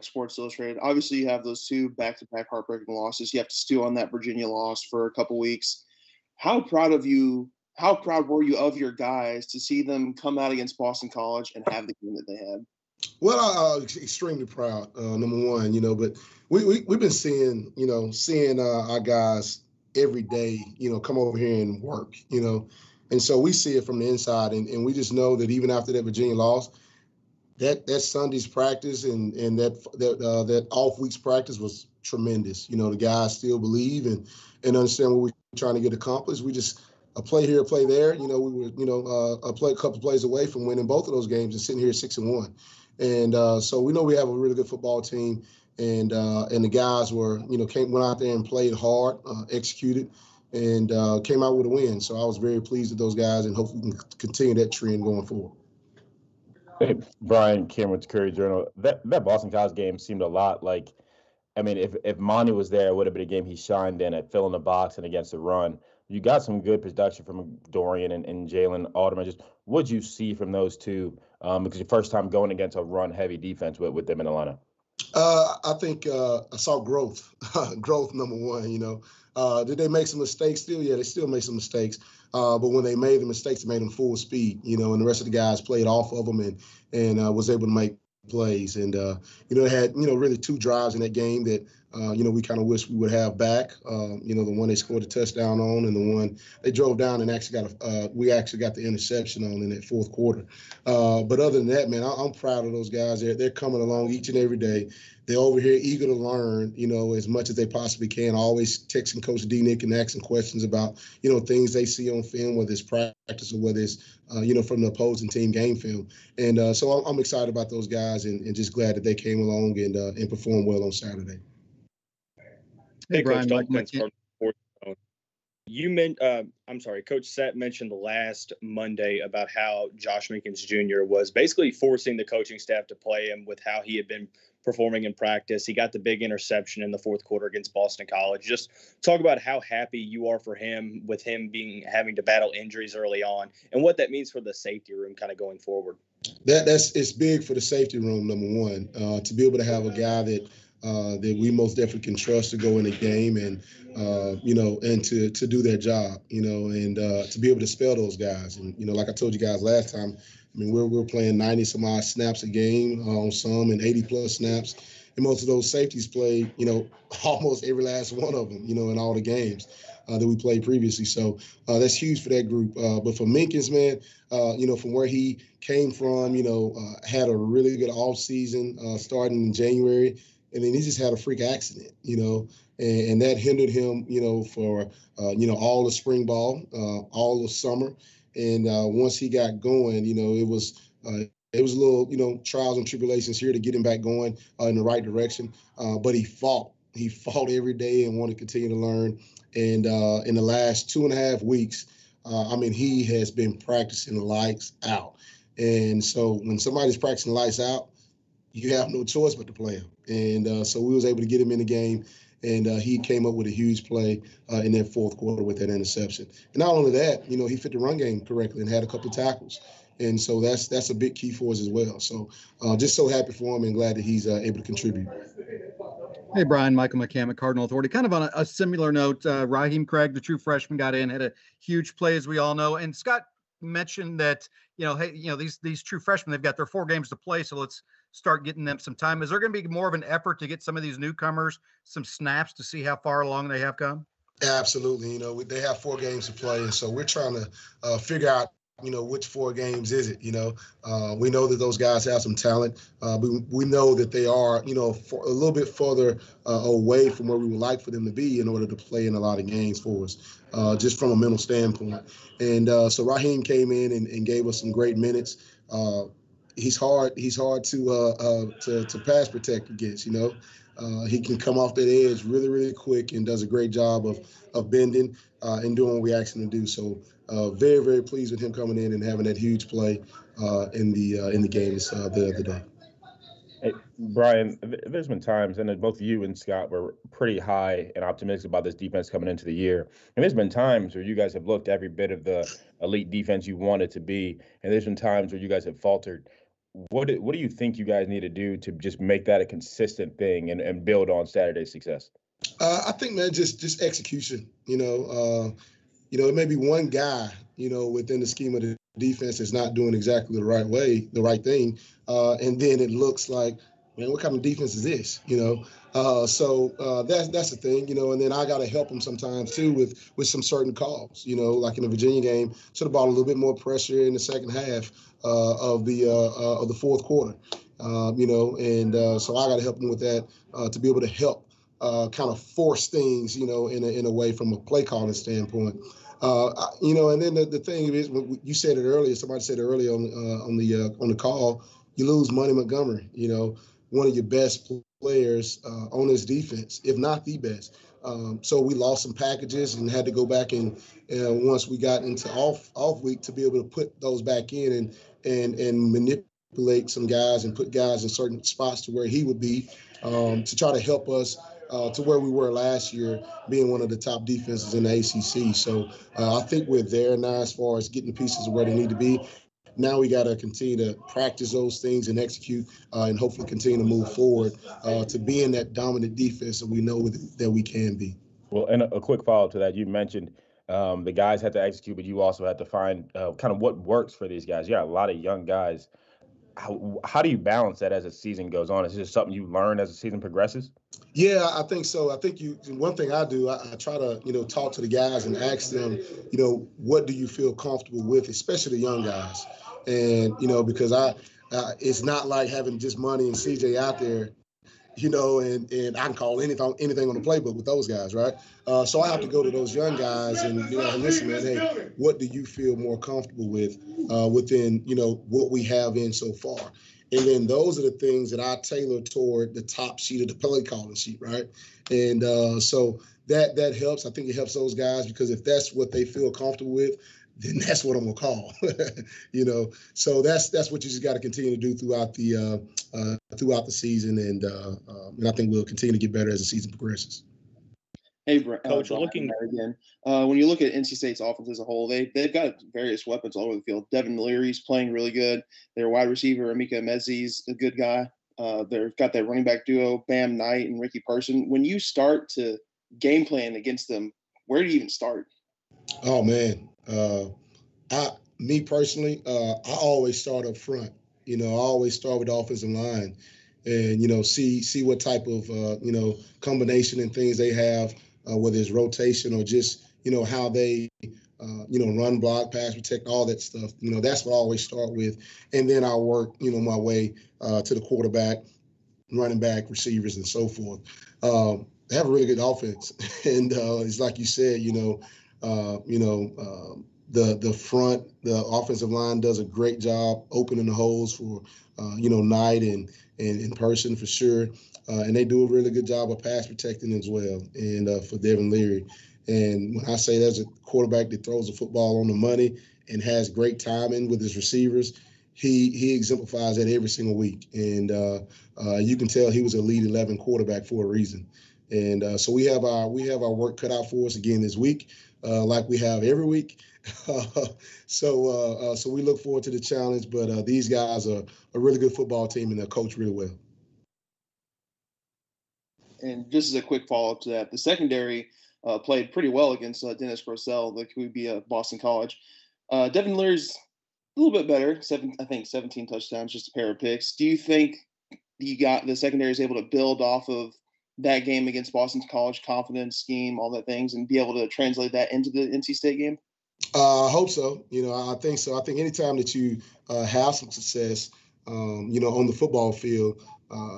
like Sports Illustrated. Obviously, you have those two back-to-back heartbreaking losses. You have to stew on that Virginia loss for a couple weeks. How proud were you of your guys to see them come out against Boston College and have the game that they had? Well, I'm extremely proud, number one, but we've been seeing our guys every day, come over here and work, and so we see it from the inside, and we just know that even after that Virginia loss, that Sunday's practice and that off week's practice was tremendous. The guys still believe and understand what we're trying to get accomplished. We just a play here, a play there. We were a couple plays away from winning both of those games and sitting here 6-1. And so we know we have a really good football team, and the guys went out there and played hard, executed, and came out with a win. So I was very pleased with those guys, and hopefully we can continue that trend going forward. Hey, Brian Cameron, Courier Journal. That Boston College game seemed a lot like, I mean, if Monty was there, it would have been a game he shined in at filling the box and against the run. You got some good production from Dorian and Jalen Alderman. Just what'd you see from those two? Because your first time going against a run-heavy defense with them in Atlanta. I think I saw growth. Growth, number one. Did they make some mistakes still? Yeah, they still made some mistakes. But when they made the mistakes, they made them full speed, and the rest of the guys played off of them and was able to make plays. And, they had, really two drives in that game that, we kind of wish we would have back. The one they scored a touchdown on and the one they drove down and we actually got the interception on in that fourth quarter. But other than that, man, I'm proud of those guys. They're coming along each and every day. They're over here eager to learn, as much as they possibly can. Always texting Coach D-Nick and asking questions about, things they see on film, whether it's practice or whether it's, from the opposing team game film. And so I'm excited about those guys and just glad that they came along and performed well on Saturday. Hey, Brian, Coach Coach Sett mentioned last Monday about how Josh Minkins Jr. was basically forcing the coaching staff to play him with how he had been performing in practice. He got the big interception in the fourth quarter against Boston College. Just talk about how happy you are for him with him having to battle injuries early on and what that means for the safety room kind of going forward. It's big for the safety room, number one, to be able to have a guy that we most definitely can trust to go in the game and to do their job, and to be able to spell those guys. And, like I told you guys last time, I mean, we're playing 90 some odd snaps a game on some and 80 plus snaps. And most of those safeties played, almost every last one of them, in all the games that we played previously. So that's huge for that group. But for Minkins, man, from where he came from, had a really good off season starting in January. And then he just had a freak accident, and that hindered him, for, all the spring ball, all the summer. And once he got going, it was a little, trials and tribulations here to get him back going in the right direction. But he fought every day and wanted to continue to learn. And in the last 2.5 weeks, he has been practicing lights out. And so when somebody's practicing lights out, you have no choice but to play him. And so we was able to get him in the game, and he came up with a huge play in that fourth quarter with that interception. And not only that, he fit the run game correctly and had a couple of tackles. And so that's a big key for us as well. So just so happy for him and glad that he's able to contribute. Hey, Brian, Michael McCammon, Cardinal Authority. Kind of on a similar note, Raheem Craig, the true freshman, got in, had a huge play, as we all know. And Scott mentioned that, these true freshmen, they've got their 4 games to play, so let's start getting them some time. Is there going to be more of an effort to get some of these newcomers some snaps to see how far along they have come? Absolutely. They have 4 games to play, and so we're trying to figure out, which 4 games is it? We know that those guys have some talent. We know that they are, for a little bit further away from where we would like for them to be in order to play in a lot of games for us, just from a mental standpoint. And so Raheem came in and gave us some great minutes. He's hard to pass protect against. He can come off that edge really, really quick and does a great job of bending and doing what we ask him to do. So very, very pleased with him coming in and having that huge play in the game the other day. Hey, Brian, there's been times, and both you and Scott were pretty high and optimistic about this defense coming into the year. And there's been times where you guys have looked every bit of the elite defense you wanted to be, and there's been times where you guys have faltered. what do you think you guys need to do to just make that a consistent thing and build on Saturday's success? I think, man, just execution. It may be one guy, within the scheme of the defense is not doing exactly the right thing, and then it looks like, man, what kind of defense is this? So that's the thing, and then I got to help them sometimes too with some certain calls, like in the Virginia game, should have brought a little bit more pressure in the second half of the fourth quarter, so I got to help them with that to be able to help kind of force things, in a way from a play calling standpoint. And then the thing is, you said it earlier. Somebody said it earlier on the call. You lose Money Montgomery, one of your best players on this defense, if not the best. So we lost some packages and had to go back and once we got into off week to be able to put those back in and manipulate some guys and put guys in certain spots to where he would be to try to help us. To where we were last year, being one of the top defenses in the ACC. So I think we're there now as far as getting the pieces of where they need to be. Now we got to continue to practice those things and execute and hopefully continue to move forward to being that dominant defense that we know that we can be. Well, and a quick follow-up to that, you mentioned the guys had to execute, but you also had to find kind of what works for these guys. Yeah, a lot of young guys. How do you balance that as the season goes on? Is this something you learn as the season progresses? Yeah, I think so. I think one thing I do, I try to, talk to the guys and ask them, what do you feel comfortable with, especially the young guys? And, because it's not like having just Money and CJ out there, and I can call anything on the playbook with those guys, right? So I have to go to those young guys and, listen, man, hey, what do you feel more comfortable with within, what we have in so far? And then those are the things that I tailor toward the top sheet of the play calling sheet, right? And so that helps. I think it helps those guys because if that's what they feel comfortable with, then that's what I'm gonna call. So that's what you just got to continue to do throughout the season, and I think we'll continue to get better as the season progresses. Hey, Coach, Brian, again. When you look at NC State's offense as a whole, they've got various weapons all over the field. Devin Leary's playing really good. Their wide receiver, Emeka Emezi's a good guy. They've got that running back duo, Bam Knight and Ricky Person. When you start to game plan against them, where do you even start? Oh, man. Me personally, I always start up front. I always start with the offensive line and, see what type of, combination and things they have. Whether it's rotation or just, how they, run, block, pass, protect, all that stuff. That's what I always start with. And then I'll work, my way to the quarterback, running back, receivers, and so forth. They have a really good offense. And it's like you said, the front, the offensive line does a great job opening the holes for, Knight and in person for sure. And they do a really good job of pass protecting as well, and for Devin Leary. And when I say there's a quarterback that throws the football on the money and has great timing with his receivers, he exemplifies that every single week. And you can tell he was a lead 11 quarterback for a reason. And so we have our work cut out for us again this week, like we have every week. So we look forward to the challenge. But these guys are a really good football team, and they're coached really well. And just as a quick follow-up to that, the secondary played pretty well against Dennis Grosel, the QB of Boston College. Devin Leary's a little bit better, 17 touchdowns, just a pair of picks. Do you think the secondary is able to build off of that game against Boston College, confidence, scheme, all that things, and be able to translate that into the NC State game? I hope so. I think so. I think anytime that you have some success, on the football field,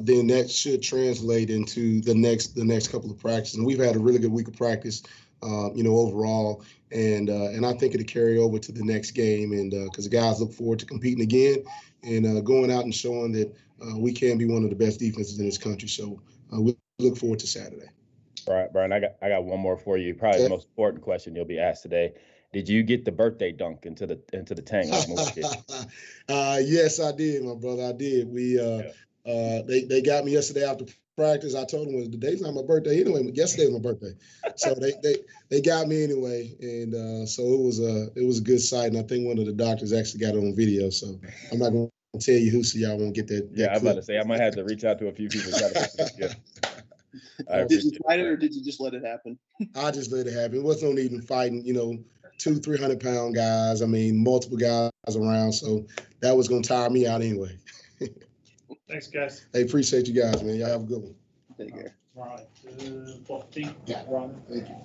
then that should translate into the next couple of practices. And we've had a really good week of practice, overall, and I think it'll carry over to the next game. And because the guys look forward to competing again and going out and showing that we can be one of the best defenses in this country. So we look forward to Saturday. All right, Brian, I got one more for you. Probably the most important question you'll be asked today. Did you get the birthday dunk into the tank? Yes, I did, my brother. I did. They got me yesterday after practice. I told them the day's not my birthday anyway. Yesterday was my birthday, so they got me anyway, and so it was a good sight. And I think one of the doctors actually got it on video. So I'm not gonna I'll tell you who, so y'all won't get that. Yeah, that I'm about to clip. say I might have to reach out to a few people. Try to yeah. I Did you appreciate fight it, that. or did you just let it happen? I just let it happen. It wasn't even fighting, 200-300-pound guys. I mean, multiple guys around. So that was going to tire me out anyway. Thanks, guys. Hey, appreciate you guys, man. Y'all have a good one. Take care. All right. 14. Yeah. Ron. Thank you.